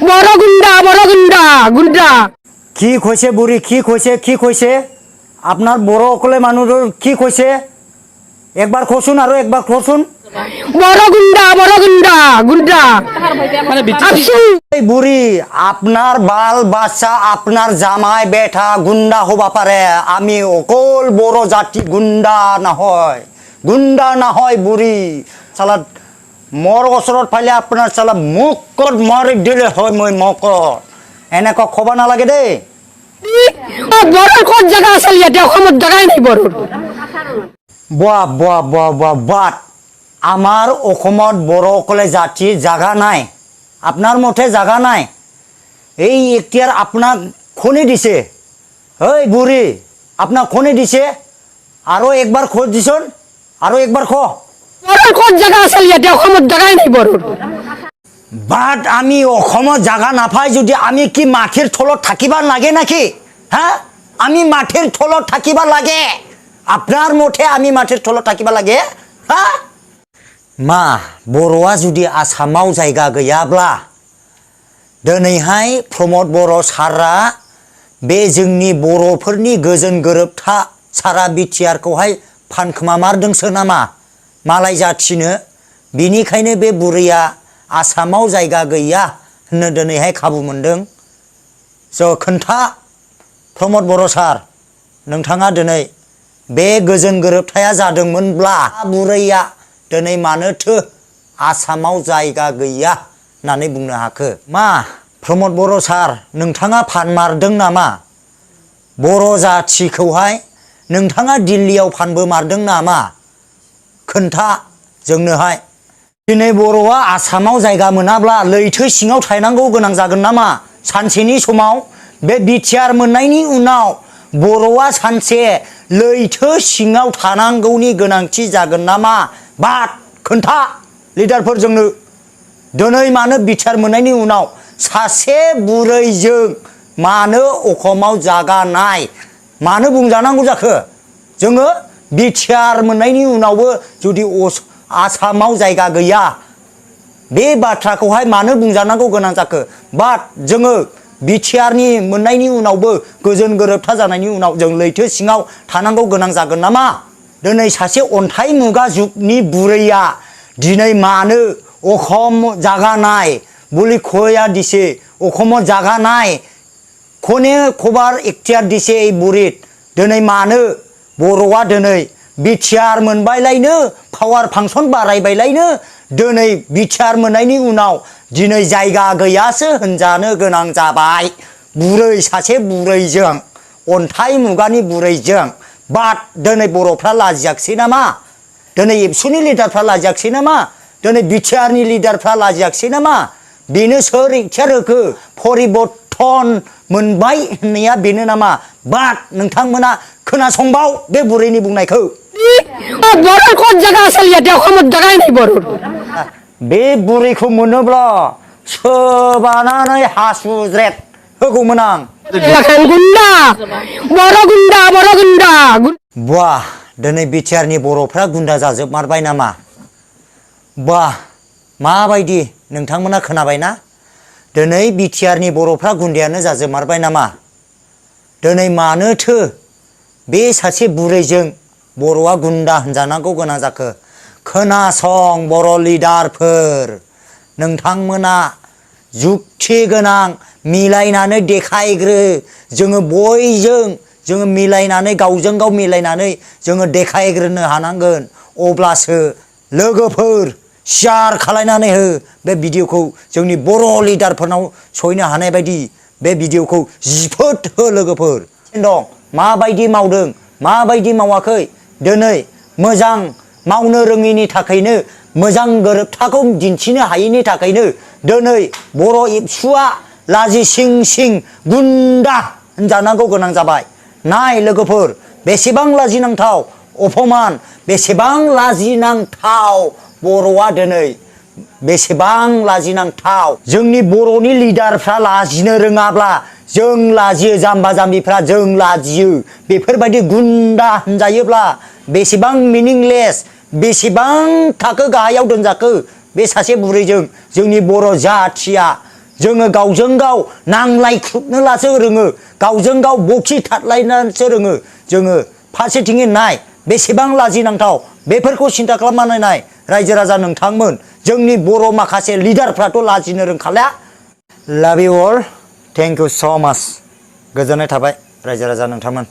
বড় গুন্ডা গুন্ডা কি কইছে বুড়ি কি কইছে আপনার বড় অকলে মানুষের কি কইছে একবার খসুন আর একবার খসুন বড় গুন্ডা গুন্ডা এই বুড়ি আপনার বাল বাচ্চা আপনার জামাই বেটা গুন্ডা হবা পারে আমি অকল বড় জাতি গুন্ডা না হয় বুড়ি সালা মর ওচৰত পাইলে আপনার সালা মুখ মারি দিলে হয় মই মকর এনেক খবা নালাগে দেই বড় কোন জায়গা আছে এটা অসমত জায়গাই নাই বড় বাট আমার অসমত বড় অকলে জাতির জাগা নাই আপনার মতে জাগা নাই এই এখতিয়ার আপনাক খনি দিছে এই বুড়ি আপনাক খনি দিছে আরো একবার খোঁজ দিছন আরো একবার বড় কোন জায়গা আছে এটা অসমত জায়গাই নাই বড় বাট আমি অসমত জাগা নাপাই যদি আমি কি মাটির থলত থাকিবার লাগে নাকি হ্যাঁ আমি মাটির থলত থাকিবার লাগে আপনার মতে আমি মাটির থলত থাকিবার লাগে হ্যাঁ मा बर'आ जुदि आसामाव जायगा गैयाब्ला दिनैहाय प्रमद बर' सारा बे जोंनि बर'फोरनि गोजोन गोरोबथा सारा बिटिआरखौहाय फानखोमामारदोंसो नामा मालाय जाथिनो बिनिखायनो बे बुरैया आसामाव जायगा गैया होननो दिनैहाय खाबु मोनदों ज' खोन्था प्रमद बर' सार नोंथाङा दिनै बे गोजोन गोरोबथाया जादोंमोनब्ला बुरैया दिनै मानोथो आसामाव जायगा गैया होननानै बुंनो हाखो मा प्रमद बर' सार नोंथाङा फानमारदों नामा बर' जाथिखौहाय नोंथाङा दिल्लीयाव फानबोमारदों नामा खोन्था जोंनोहाय दिनै बर'आ आसामाव जायगा मोनाब्ला लैथो सिङाव थानांगौ गोनां जागोन नामा सानसेनि समाव बे बिटिआर मोननायनि उनाव बर'आ सानसे लैथो सिङाव थानांगौनि गोनांथि जागोन नामा बाट खोन्था लिडारफोर जोंनो दिनै मानो बिटिआर मोननायनि उनाव सासे बुरैजों मानो अखमाव जागा नाय मानो बुंजानांगौ जाखो जोङो बिटिआर मोननायनि उनावबो जुदि आसामाव जायगा गैया बे बाथ्राखौहाय मानो बुंजानांगौ गोनां जाखो बाट जोङो बिटिआरनि मोननायनि उनावबो गोजोन गोरोबथा जानायनि उनाव जों लैथो सिङाव थानांगौ गोनां जागोन नामा दिनै सासे अन्थाइ मुगा जुगनि बुरैया दिनै मानो अखम जागा नाय বুলি খয়া দিছে অসমত জাগা নাই কোনে খবর এখতিয়ার দিছে এই বুড়িত দিनै मानो बर'आ दिनै बिटिआर मोनबायलायनो पावार फांसन बारायबायलायनो दिनै बिटिआर मोननायनि उनाव दिनै जायगा गैयासो होनजानो गोनां जाबाय बुरै सासे बुरैजों अन्थाइ मुगानि बुरैजों बाट दिनै बर'फ्रा लाजियाखिसै नामा दिनै एबसुनि लिडारफ्रा लाजियाखिसै नामा दिनै बिटिआरनि लिडारफ्रा लाजियाखिसै नामा बेनो सोर एखতিয়াर होखो परिबर्तन मोनबाय होननाया बेनो नामा बाट नोंथांमोना खोनासंबाव बे बुरैनि बुंनायखौ बड़ कोन जायगा আছে এটা অসমত জায়গাই নাই বড় बे बुरैखौ मोनोब्ला सोबानानै हासुज्रेद होगौमोन आं गुन्डा बड़ गुन्डा वाह दिनै बिटिआरनि बर'फ्रा गुन्डा जाजोबमारबाय नामा वाह माबायदि नोंथांमोना खोनाबायना दिनै बिटिआरनि बर'फ्रा गुन्डायानो जाजोबमारबाय नामा दिनै मानोथो बे सासे बुरैजों बर'आ गुन्डा होनजानांगौ गोनां जाखो खोनासं बर' लिडारफोर नोंथांमोना जुक्ति गोनां मिलायनानै देखायग्रो जोङो बयजों जोङो मिलायनानै गावजों गाव मिलायनानै जोङो देखायग्रोनो हानांगोन अब्लासो लोगोफोर शेयार खालायनानै हो बे भिडिअखौ जोंनि बर' लिडारफोरनाव सहैनो हानाय बायदि बे भिडिअखौ जिफोट हो लोगोफोर दं माबायदि मावदों माबायदि मावाखै दिनै मोजां मावनो रोङिनि थाखायनो मोजां गोरोबथाखौ दिन्थिनो हायैनि थाखायनो दिनै बर' एबसुआ लाजि सिं गुन्डा होनजानांगौ गोनां जाबाय नाय लोगोफोर बेसेबां लाजिनांथाव अपमान बेसेबां लाजिनांथाव बर'आ दिनै बेसेबां लाजिनांथाव जोंनि बर'नि लिडारफ्रा लाजिनो रोङाब्ला जों लाजियो जाम्बा जाम्बिफ्रा जों लाजियो बेफोरबायदि गुन्डा होनजायोब्ला बेसेबां मिनिंलेस बेसेबां थाखो गाहायाव दोनजाखो बे सासे बुरैजों जोंनि बर' जाथिया जोङो गावजों गाव नांलायख्रुबनोलासो रोङो गावजों गाव बखि थादलायनानैसो रोङो जोङो फारसेथिङै नाय बेसेबां लाजिनांथाव बेफोरखौ सिन्था खालामनानै नाय रायजो राजा नोंथांमोन जोंनि बर' माखासे लिडारफ्राथ' लाजिनो रोंखाला लाभ इउ अल थेंक इउ स' माच गोजोननाय थाबाय रायजो राजा नोंथांमोन